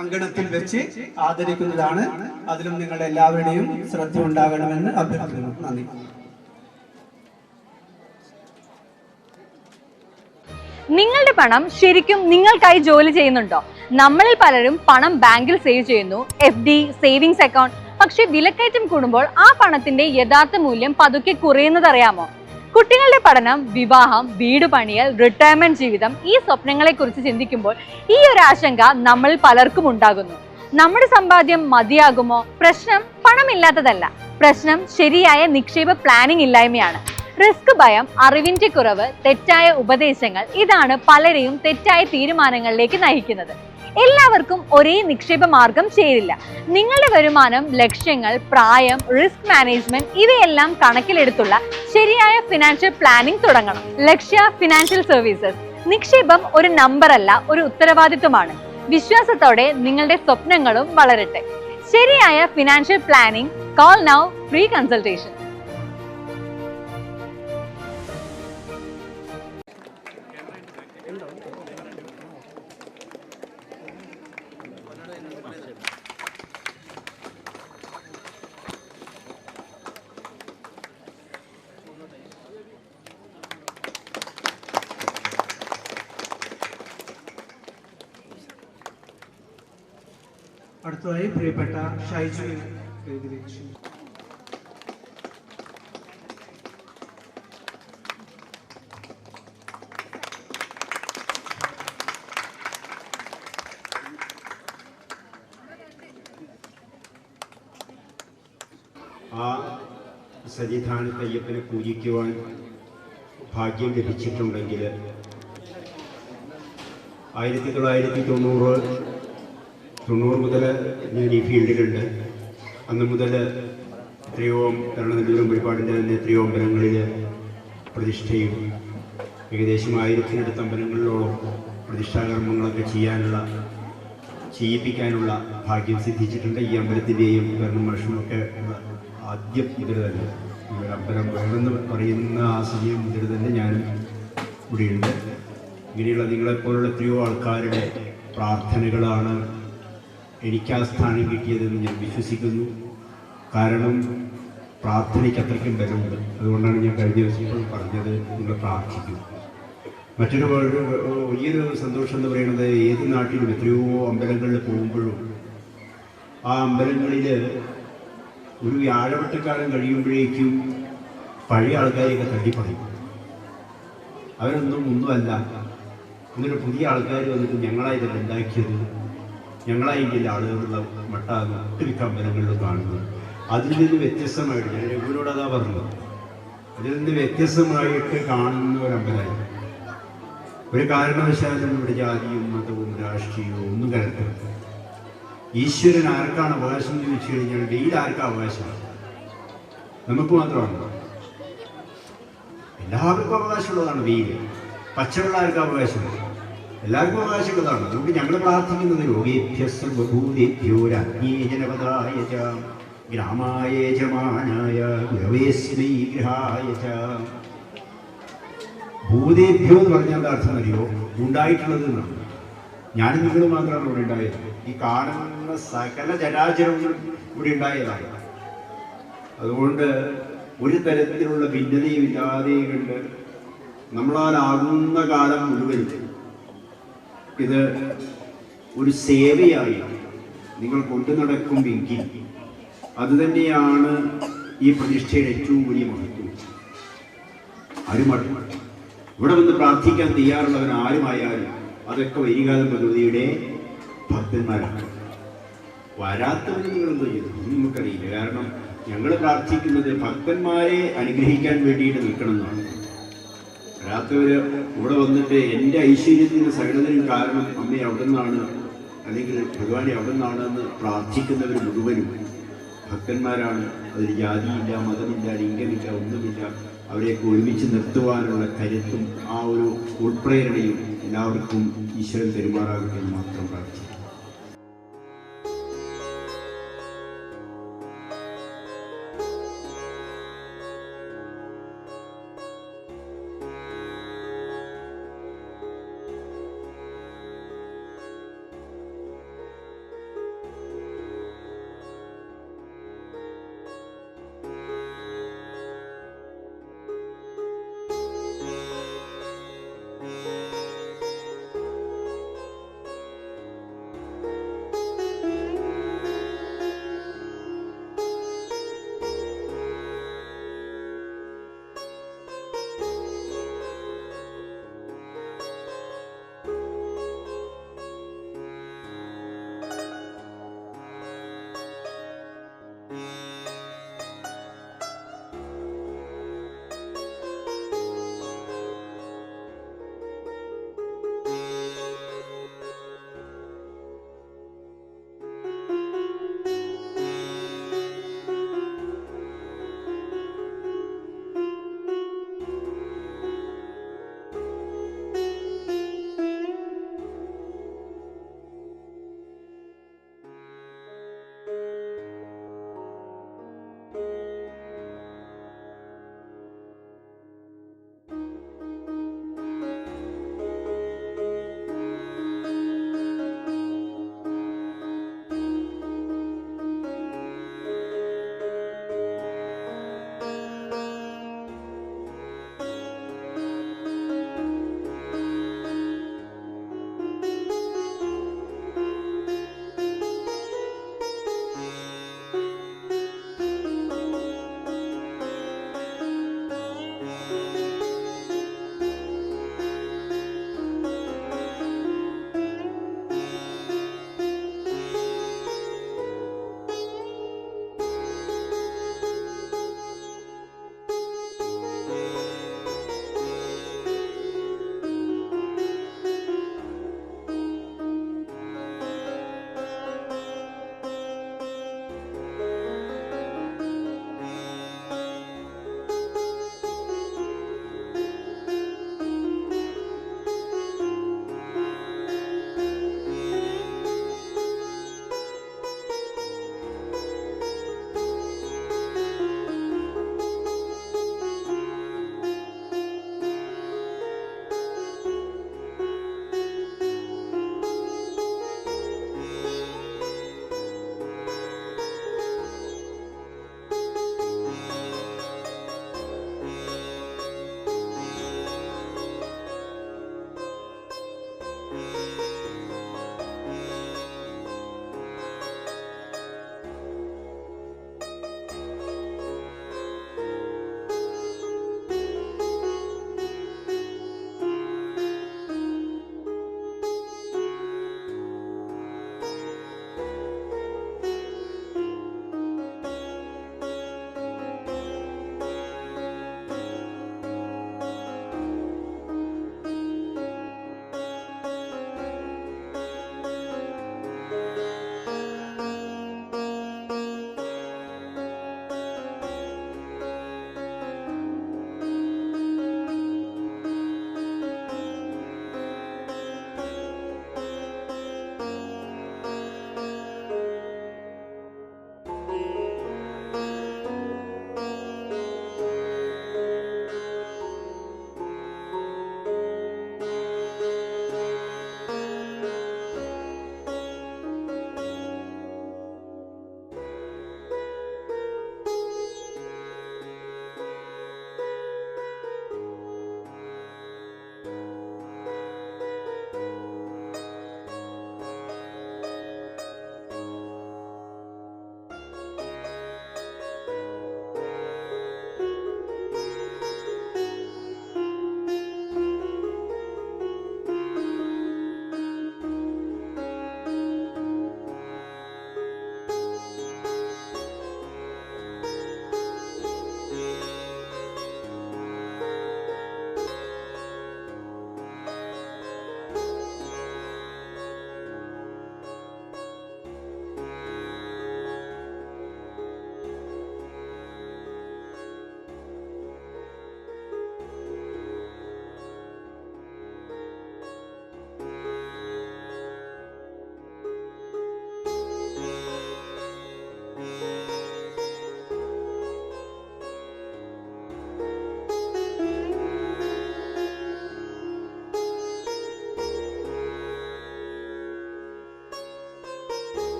അങ്കണത്തിൽ വെച്ച് ആദരിക്കുന്നതാണ്. അതിലും നിങ്ങളുടെ എല്ലാവരുടെയും ശ്രദ്ധ ഉണ്ടാകണമെന്ന് അഭ്യർത്ഥിക്കുന്നു. നന്ദി. നിങ്ങളുടെ പണം ശരിക്കും നിങ്ങൾക്കായി ജോലി ചെയ്യുന്നുണ്ടോ? നമ്മളിൽ പലരും പണം ബാങ്കിൽ സേവ് ചെയ്യുന്നു, FD, സേവിങ്സ് അക്കൗണ്ട്. പക്ഷെ വിലക്കയറ്റം കൂടുമ്പോൾ ആ പണത്തിന്റെ യഥാർത്ഥ മൂല്യം പതുക്കെ കുറയുന്നത് അറിയാമോ? കുട്ടികളുടെ പഠനം, വിവാഹം, വീട് പണിയൽ, റിട്ടയർമെന്റ് ജീവിതം, ഈ സ്വപ്നങ്ങളെ കുറിച്ച് ചിന്തിക്കുമ്പോൾ ഈ ഒരു ആശങ്ക നമ്മളിൽ പലർക്കും ഉണ്ടാകുന്നു. നമ്മുടെ സമ്പാദ്യം മതിയാകുമോ? പ്രശ്നം പണമില്ലാത്തതല്ല, പ്രശ്നം ശരിയായ നിക്ഷേപ പ്ലാനിംഗ് ഇല്ലായ്മയാണ്. റിസ്ക് ഭയം, അറിവിന്റെ കുറവ്, തെറ്റായ ഉപദേശങ്ങൾ, ഇതാണ് പലരെയും തെറ്റായ തീരുമാനങ്ങളിലേക്ക് നയിക്കുന്നത്. എല്ലാവർക്കും ഒരേ നിക്ഷേപ മാർഗം ചേരില്ല. നിങ്ങളുടെ വരുമാനം, ലക്ഷ്യങ്ങൾ, പ്രായം, റിസ്ക് മാനേജ്മെന്റ് ഇവയെല്ലാം കണക്കിലെടുത്തുള്ള ശരിയായ ഫിനാൻഷ്യൽ പ്ലാനിംഗ് തുടങ്ങണം. ലക്ഷ്യ ഫിനാൻഷ്യൽ സർവീസസ്. നിക്ഷേപം ഒരു നമ്പർ അല്ല, ഒരു ഉത്തരവാദിത്വമാണ്. വിശ്വാസത്തോടെ നിങ്ങളുടെ സ്വപ്നങ്ങളും വളരട്ടെ. ശരിയായ financial planning. Call now, free consultation. അടുത്തതായി പ്രിയപ്പെട്ട ഷൈജുവിനെ വേദിയിലേക്ക് ക്ഷണിക്കുന്നു. ആ സന്നിധാനത്ത് അയ്യപ്പനെ പൂജിക്കുവാൻ ഭാഗ്യം ലഭിച്ചിട്ടുണ്ടെങ്കിൽ 1990 മുതൽ ഞാൻ ഈ ഫീൽഡിലുണ്ട്. അന്ന് മുതൽ എത്രയോ കരുണനെല്ലൂരും ഒരുപാടിൻ്റെ തന്നെ എത്രയോ അമ്പലങ്ങളിൽ പ്രതിഷ്ഠയും ഏകദേശം 1000-നടുത്ത് അമ്പലങ്ങളിലോളം പ്രതിഷ്ഠാകർമ്മങ്ങളൊക്കെ ചെയ്യിപ്പിക്കാനുള്ള ഭാഗ്യം സിദ്ധിച്ചിട്ടുണ്ട്. ഈ അമ്പലത്തിൻ്റെയും കാരണം വർഷമൊക്കെ ആദ്യം മുതൽ തന്നെ ഒരു അമ്പലം വേണമെന്ന് പറയുന്ന ആ സമയം മുതൽ തന്നെ ഞാൻ ഇവിടെയുണ്ട്. ഇങ്ങനെയുള്ള നിങ്ങളെപ്പോലുള്ള എത്രയോ ആൾക്കാരുടെ പ്രാർത്ഥനകളാണ് എനിക്ക് ആ സ്ഥാനം കിട്ടിയതെന്ന് ഞാൻ വിശ്വസിക്കുന്നു. കാരണം പ്രാർത്ഥനയ്ക്ക് അത്രയ്ക്കും ബലമുണ്ട്. അതുകൊണ്ടാണ് ഞാൻ കഴിഞ്ഞ ദിവസം പറഞ്ഞത്, നിങ്ങൾ പ്രാർത്ഥിക്കും. മറ്റൊരു വലിയൊരു സന്തോഷം എന്ന് പറയുന്നത്, ഏത് നാട്ടിലും എത്രയോ അമ്പലങ്ങളിൽ പോകുമ്പോഴും ആ അമ്പലങ്ങളിൽ ഒരു വ്യാഴവട്ടക്കാലം കഴിയുമ്പോഴേക്കും പഴയ ആൾക്കാരെയൊക്കെ തള്ളിപ്പറയും. അവരൊന്നുമല്ല. അങ്ങനെ പുതിയ ആൾക്കാർ വന്നിട്ട് ഞങ്ങളായിതല്ല ഉണ്ടാക്കിയത്, ഞങ്ങളായിട്ടില്ല ആളുകളുള്ള മട്ടാന്ന് ഒട്ടുമിക്ക അമ്പലങ്ങളിലും കാണുന്നത്. അതിൽ നിന്ന് വ്യത്യസ്തമായിട്ട് ഞാൻ രഘുവിനോട് അതാ പറഞ്ഞത്, അതിൽ നിന്ന് വ്യത്യസ്തമായിട്ട് കാണുന്ന ഒരമ്പലമായി. ഒരു കാരണവശാലും ഇവിടെ ജാതിയും മതവും രാഷ്ട്രീയവും ഒന്നും കലർത്തരുത്. ഈശ്വരൻ ആർക്കാണ് അവകാശം എന്ന് ചോദിച്ചു കഴിഞ്ഞാൽ വെയിൽ ആർക്കാണ് അവകാശമാണ്? നമുക്ക് മാത്രമാണ്. എല്ലാവർക്കും അവകാശമുള്ളതാണ് വെയിൽ. പച്ചവെള്ളം ആർക്കും അവകാശമുണ്ട്? എല്ലാവർക്കും അവകാശമുള്ളതാണ്. അതുകൊണ്ട് ഞങ്ങൾ പ്രാർത്ഥിക്കുന്നത് രോഗേഭ്യോ രാജ്ഞേജനപദായ ഗ്രാമായ യജമാനായ ഗുരവേശ്വരീ ഗൃഹായ ഭൂതേഭ്യോ എന്ന് പറഞ്ഞാൽ അർത്ഥം അറിയോ? ഉണ്ടായിട്ടുള്ളത് എന്നാണ്. ഞാനും നിങ്ങൾ മാത്രമാണ് ഇവിടെ ഉണ്ടായത്. ഈ കാണുന്ന സകല ചരാചരങ്ങളും ഇവിടെ ഉണ്ടായതാണ്. അതുകൊണ്ട് ഒരു തരത്തിലുള്ള ഭിന്നതയും ഇല്ലാതെ കണ്ട് നമ്മളാലാകുന്ന കാലം മുഴുവൻ ഇത് ഒരു സേവയായി നിങ്ങൾ കൊണ്ടു നടക്കുമെങ്കിൽ അതുതന്നെയാണ് ഈ പ്രതിഷ്ഠയുടെ ഏറ്റവും വലിയ മഹത്വം. ഇവിടെ വന്ന് പ്രാർത്ഥിക്കാൻ തയ്യാറുള്ളവൻ ആരുമായാലും അതൊക്കെ വൈകാലം ഭഗവതിയുടെ ഭക്തന്മാരാണ്. വരാത്തവന് നിങ്ങളെന്തോ ചെയ്തു നമുക്കറിയില്ല. കാരണം ഞങ്ങൾ പ്രാർത്ഥിക്കുന്നത് ഭക്തന്മാരെ അനുഗ്രഹിക്കാൻ വേണ്ടിയിട്ട് നിൽക്കണം എന്നാണ്. വരാത്തവര് ഇവിടെ വന്നിട്ട് എൻ്റെ ഐശ്വര്യത്തിന് സകലതിനും കാരണം അമ്മ അവിടെ നിന്നാണ്, അല്ലെങ്കിൽ ഭഗവാനെ അവിടെ നിന്നാണെന്ന് പ്രാർത്ഥിക്കുന്നവർ മുഴുവനും ഭക്തന്മാരാണ്. അതിൽ ജാതിയില്ല, മതമില്ല, ലിംഗമില്ല, ഒന്നുമില്ല. അവരെയൊക്കെ ഒരുമിച്ച് നിർത്തുവാനുള്ള കരുത്തും ആ ഒരു ഉൾപ്രേരണയും എല്ലാവർക്കും ഈശ്വരൻ പെരുമാറാകട്ടെ എന്ന് മാത്രം പ്രാർത്ഥിക്കുന്നു.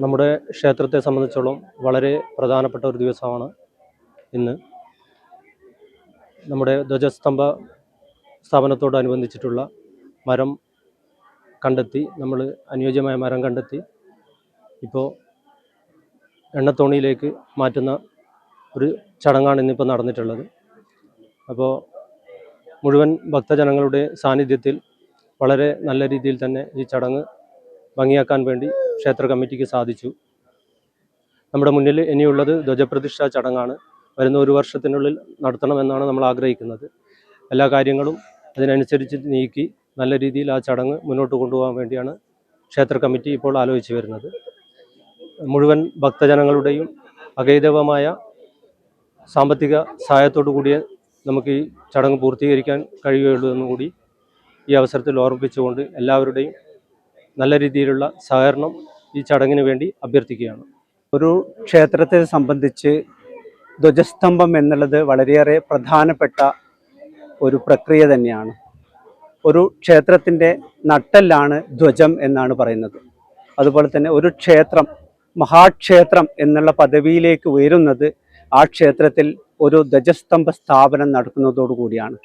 നമ്മുടെ ക്ഷേത്രത്തെ സംബന്ധിച്ചോളം വളരെ പ്രധാനപ്പെട്ട ഒരു ദിവസമാണ് ഇന്ന്. നമ്മുടെ ധ്വജസ്തംഭ സ്ഥാപനത്തോടനുബന്ധിച്ചിട്ടുള്ള മരം കണ്ടെത്തി, നമ്മൾ അനുയോജ്യമായ മരം കണ്ടെത്തി ഇപ്പോൾ എണ്ണത്തോണിയിലേക്ക് മാറ്റുന്ന ഒരു ചടങ്ങാണ് ഇന്നിപ്പോൾ നടന്നിട്ടുള്ളത്. അപ്പോൾ മുഴുവൻ ഭക്തജനങ്ങളുടെ സാന്നിധ്യത്തിൽ വളരെ നല്ല രീതിയിൽ തന്നെ ഈ ചടങ്ങ് ഭംഗിയാക്കാൻ വേണ്ടി ക്ഷേത്ര കമ്മിറ്റിക്ക് സാധിച്ചു. നമ്മുടെ മുന്നിൽ ഇനിയുള്ളത് ധ്വജപ്രതിഷ്ഠാ ചടങ്ങാണ്. വരുന്ന ഒരു വർഷത്തിനുള്ളിൽ നടത്തണമെന്നാണ് നമ്മൾ ആഗ്രഹിക്കുന്നത്. എല്ലാ കാര്യങ്ങളും അതിനനുസരിച്ച് നീക്കി നല്ല രീതിയിൽ ആ ചടങ്ങ് മുന്നോട്ട് കൊണ്ടുപോകാൻ വേണ്ടിയാണ് ക്ഷേത്ര കമ്മിറ്റി ഇപ്പോൾ ആലോചിച്ച് വരുന്നത്. മുഴുവൻ ഭക്തജനങ്ങളുടെയും അകൈതവമായ സാമ്പത്തിക സഹായത്തോടു കൂടിയേ നമുക്ക് ഈ ചടങ്ങ് പൂർത്തീകരിക്കാൻ കഴിയുകയുള്ളൂ എന്നുകൂടി ഈ അവസരത്തിൽ ഓർമ്മിപ്പിച്ചുകൊണ്ട് എല്ലാവരുടെയും നല്ല രീതിയിലുള്ള സഹകരണം ഈ ചടങ്ങിന് വേണ്ടി അഭ്യർത്ഥിക്കുകയാണ്. ഒരു ക്ഷേത്രത്തെ സംബന്ധിച്ച് ധ്വജസ്തംഭം എന്നുള്ളത് വളരെയേറെ പ്രധാനപ്പെട്ട ഒരു പ്രക്രിയ തന്നെയാണ്. ഒരു ക്ഷേത്രത്തിൻ്റെ നട്ടെല്ലാണ് ധ്വജം എന്നാണ് പറയുന്നത്. അതുപോലെ തന്നെ ഒരു ക്ഷേത്രം മഹാക്ഷേത്രം എന്നുള്ള പദവിയിലേക്ക് ഉയരുന്നത് ആ ക്ഷേത്രത്തിൽ ഒരു ധ്വജസ്തംഭ സ്ഥാപനം നടക്കുന്നതോടു കൂടിയാണ്.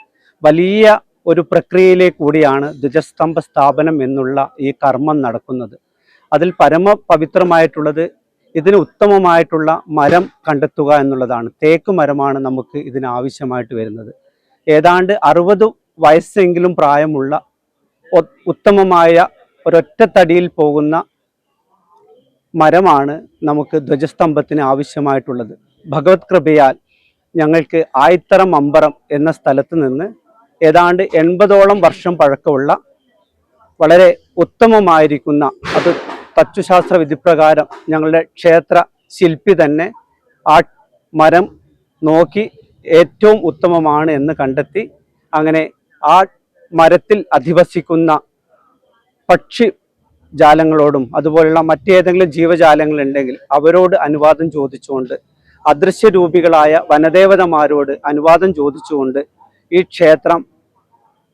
വലിയ ഒരു പ്രക്രിയയിലേക്ക് കൂടിയാണ് ധ്വജസ്തംഭ സ്ഥാപനം എന്നുള്ള ഈ കർമ്മം നടക്കുന്നത്. അതിൽ പരമപവിത്രമായിട്ടുള്ളത് ഇതിന് ഉത്തമമായിട്ടുള്ള മരം കണ്ടെത്തുക എന്നുള്ളതാണ്. തേക്ക് മരമാണ് നമുക്ക് ഇതിനാവശ്യമായിട്ട് വരുന്നത്. ഏതാണ്ട് 60 വയസ്സെങ്കിലും പ്രായമുള്ള ഉത്തമമായ ഒരൊറ്റത്തടിയിൽ പോകുന്ന മരമാണ് നമുക്ക് ധ്വജസ്തംഭത്തിന് ആവശ്യമായിട്ടുള്ളത്. ഭഗവത് കൃപയാൽ ഞങ്ങൾക്ക് ആയിത്തറ മമ്പറം എന്ന സ്ഥലത്ത് നിന്ന് ഏതാണ്ട് 80ഓളം വർഷം പഴക്കമുള്ള വളരെ ഉത്തമമായിരിക്കുന്ന, അത് തച്ചുശാസ്ത്ര വിധിപ്രകാരം ഞങ്ങളുടെ ക്ഷേത്ര ശില്പി തന്നെ ആ മരം നോക്കി ഏറ്റവും ഉത്തമമാണ് എന്ന് കണ്ടെത്തി, അങ്ങനെ ആ മരത്തിൽ അധിവസിക്കുന്ന പക്ഷി ജാലങ്ങളോടും അതുപോലുള്ള മറ്റേതെങ്കിലും ജീവജാലങ്ങളുണ്ടെങ്കിൽ അവരോട് അനുവാദം ചോദിച്ചുകൊണ്ട്, അദൃശ്യരൂപികളായ വനദേവതമാരോട് അനുവാദം ചോദിച്ചുകൊണ്ട് ഈ ക്ഷേത്രം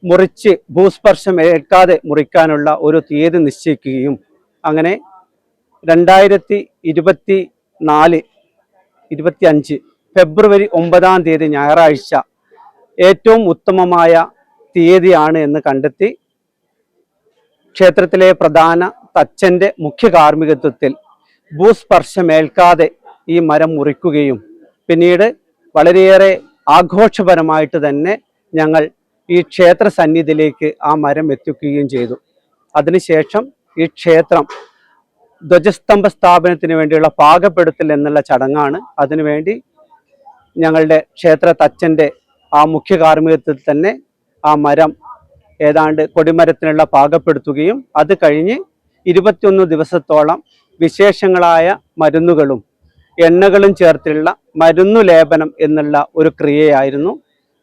മുറിച്ച് ഭൂസ്പർശം ഏൽക്കാതെ മുറിക്കാനുള്ള ഒരു തീയതി നിശ്ചയിക്കുകയും അങ്ങനെ 2025 ഫെബ്രുവരി 9 ഞായറാഴ്ച ഏറ്റവും ഉത്തമമായ തീയതിയാണ് എന്ന് കണ്ടെത്തി ക്ഷേത്രത്തിലെ പ്രധാന തച്ചൻ്റെ മുഖ്യ കാർമ്മികത്വത്തിൽ ഭൂസ്പർശമേൽക്കാതെ ഈ മരം മുറിക്കുകയും പിന്നീട് വളരെയേറെ ആഘോഷപരമായിട്ട് തന്നെ ഞങ്ങൾ ഈ ക്ഷേത്ര സന്നിധിയിലേക്ക് ആ മരം എത്തിക്കുകയും ചെയ്തു. അതിനുശേഷം ഈ ക്ഷേത്രം ധ്വജസ്തംഭ സ്ഥാപനത്തിന് വേണ്ടിയുള്ള പാകപ്പെടുത്തൽ എന്നുള്ള ചടങ്ങാണ്. അതിനുവേണ്ടി ഞങ്ങളുടെ ക്ഷേത്ര തച്ചൻ്റെ ആ മുഖ്യ കാർമ്മികത്വത്തിൽ തന്നെ ആ മരം ഏതാണ്ട് കൊടിമരത്തിനുള്ള പാകപ്പെടുത്തുകയും അത് കഴിഞ്ഞ് 21 ദിവസത്തോളം വിശേഷങ്ങളായ മരുന്നുകളും എണ്ണകളും ചേർത്തുള്ള മരുന്നു ലേപനം എന്നുള്ള ഒരു ക്രിയയായിരുന്നു.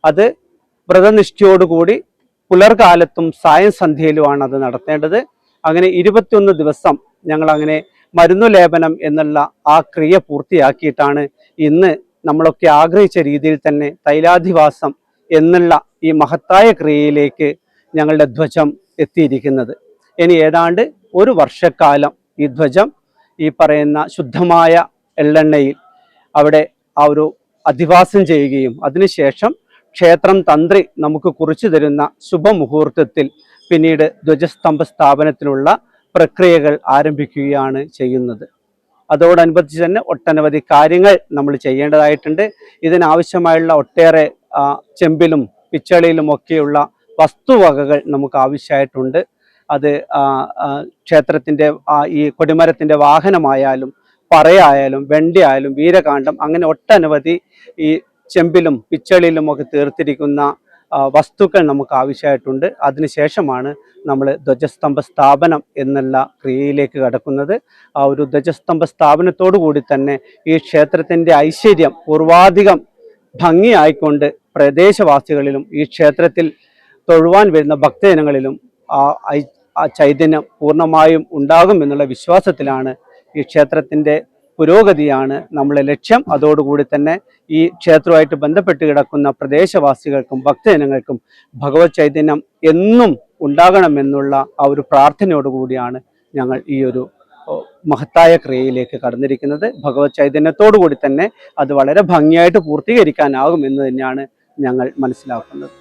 അത് വ്രതനിഷ്ഠയോടുകൂടി പുലർകാലത്തും സായം സന്ധ്യയിലുമാണ് അത് നടത്തേണ്ടത്. അങ്ങനെ 21 ദിവസം ഞങ്ങൾ അങ്ങനെ മരുന്നു ലേപനം എന്നുള്ള ആ ക്രിയ പൂർത്തിയാക്കിയിട്ടാണ് ഇന്ന് നമ്മളൊക്കെ ആഗ്രഹിച്ച രീതിയിൽ തന്നെ തൈലാധിവാസം എന്നുള്ള ഈ മഹത്തായ ക്രിയയിലേക്ക് ഞങ്ങളുടെ ധ്വജം എത്തിയിരിക്കുന്നത്. ഇനി ഏതാണ്ട് ഒരു വർഷക്കാലം ഈ ധ്വജം ഈ പറയുന്ന ശുദ്ധമായ എള്ളെണ്ണയിൽ അവിടെ ആ ഒരു അധിവാസം ചെയ്യുകയും അതിനുശേഷം ക്ഷേത്രം തന്ത്രി നമുക്ക് കുറിച്ചു തരുന്ന ശുഭമുഹൂർത്തത്തിൽ പിന്നീട് ധ്വജസ്തംഭ സ്ഥാപനത്തിനുള്ള പ്രക്രിയകൾ ആരംഭിക്കുകയാണ് ചെയ്യുന്നത്. അതോടനുബന്ധിച്ച് തന്നെ ഒട്ടനവധി കാര്യങ്ങൾ നമ്മൾ ചെയ്യേണ്ടതായിട്ടുണ്ട്. ഇതിനാവശ്യമായുള്ള ഒട്ടേറെ ചെമ്പിലും പിച്ചളയിലും ഒക്കെയുള്ള വസ്തുവകകൾ നമുക്ക് ആവശ്യമായിട്ടുണ്ട്. അത് ക്ഷേത്രത്തിൻ്റെ ഈ കൊടിമരത്തിൻ്റെ വാഹനമായാലും പറയായാലും വെണ്ടിയായാലും വീരകാണ്ഡം അങ്ങനെ ഒട്ടനവധി ഈ ചെമ്പിലും പിച്ചളിലും ഒക്കെ തീർത്തിരിക്കുന്ന വസ്തുക്കൾ നമുക്ക് ആവശ്യമായിട്ടുണ്ട്. അതിനുശേഷമാണ് നമ്മൾ ധ്വജസ്തംഭ സ്ഥാപനം എന്നുള്ള ക്രിയയിലേക്ക് കടക്കുന്നത്. ആ ഒരു ധ്വജസ്തംഭ സ്ഥാപനത്തോടു കൂടി തന്നെ ഈ ക്ഷേത്രത്തിൻ്റെ ഐശ്വര്യം പൂർവാധികം ഭംഗിയായിക്കൊണ്ട് പ്രദേശവാസികളിലും ഈ ക്ഷേത്രത്തിൽ തൊഴുവാൻ വരുന്ന ഭക്തജനങ്ങളിലും ആ ചൈതന്യം പൂർണ്ണമായും ഉണ്ടാകും എന്നുള്ള വിശ്വാസത്തിലാണ് ഈ ക്ഷേത്രത്തിൻ്റെ പുരോഗതിയാണ് നമ്മളെ ലക്ഷ്യം. അതോടുകൂടി തന്നെ ഈ ക്ഷേത്രവുമായിട്ട് ബന്ധപ്പെട്ട് കിടക്കുന്ന പ്രദേശവാസികൾക്കും ഭക്തജനങ്ങൾക്കും ഭഗവത് ചൈതന്യം എന്നും ഉണ്ടാകണമെന്നുള്ള ആ ഒരു പ്രാർത്ഥനയോടുകൂടിയാണ് ഞങ്ങൾ ഈ ഒരു മഹത്തായ ക്രിയയിലേക്ക് കടന്നിരിക്കുന്നത്. ഭഗവത് ചൈതന്യത്തോടു കൂടി തന്നെ അത് വളരെ ഭംഗിയായിട്ട് പൂർത്തീകരിക്കാനാകും എന്ന് തന്നെയാണ് ഞങ്ങൾ മനസ്സിലാക്കുന്നത്.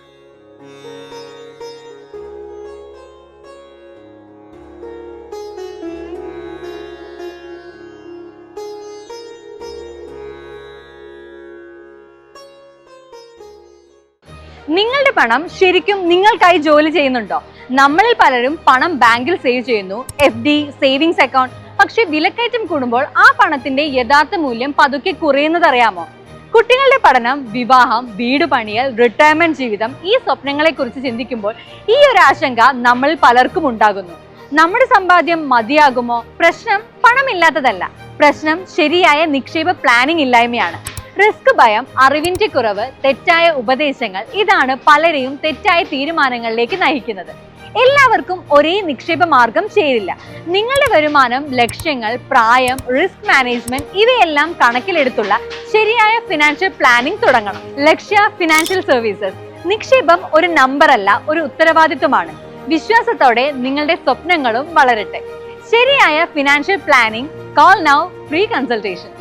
നിങ്ങളുടെ പണം ശരിക്കും നിങ്ങൾക്കായി ജോലി ചെയ്യുന്നുണ്ടോ? നമ്മളിൽ പലരും പണം ബാങ്കിൽ സേവ് ചെയ്യുന്നു, FD, സേവിങ്സ് അക്കൗണ്ട്. പക്ഷെ വിലക്കയറ്റം കൂടുമ്പോൾ ആ പണത്തിന്റെ യഥാർത്ഥ മൂല്യം പതുക്കെ കുറയുന്നത് അറിയാമോ? കുട്ടികളുടെ പഠനം, വിവാഹം, വീട് പണിയൽ, റിട്ടയർമെന്റ് ജീവിതം, ഈ സ്വപ്നങ്ങളെ കുറിച്ച് ചിന്തിക്കുമ്പോൾ ഈ ഒരു ആശങ്ക നമ്മളിൽ പലർക്കും ഉണ്ടാകുന്നു. നമ്മുടെ സമ്പാദ്യം മതിയാകുമോ? പ്രശ്നം പണമില്ലാത്തതല്ല, പ്രശ്നം ശരിയായ നിക്ഷേപ പ്ലാനിംഗ് ഇല്ലായ്മയാണ്. റിസ്ക് ഭയം, അറിവിന്റെ കുറവ്, തെറ്റായ ഉപദേശങ്ങൾ, ഇതാണ് പലരെയും തെറ്റായ തീരുമാനങ്ങളിലേക്ക് നയിക്കുന്നത്. എല്ലാവർക്കും ഒരേ നിക്ഷേപ മാർഗം ചേരില്ല. നിങ്ങളുടെ വരുമാനം, ലക്ഷ്യങ്ങൾ, പ്രായം, റിസ്ക് മാനേജ്മെന്റ് ഇവയെല്ലാം കണക്കിലെടുത്തുള്ള ശരിയായ ഫിനാൻഷ്യൽ പ്ലാനിംഗ് തുടങ്ങണം. ലക്ഷ്യ ഫിനാൻഷ്യൽ സർവീസസ്. നിക്ഷേപം ഒരു നമ്പർ അല്ല, ഒരു ഉത്തരവാദിത്വമാണ്. വിശ്വാസത്തോടെ നിങ്ങളുടെ സ്വപ്നങ്ങളും വളരട്ടെ. ശരിയായ financial planning. Call now, free consultation.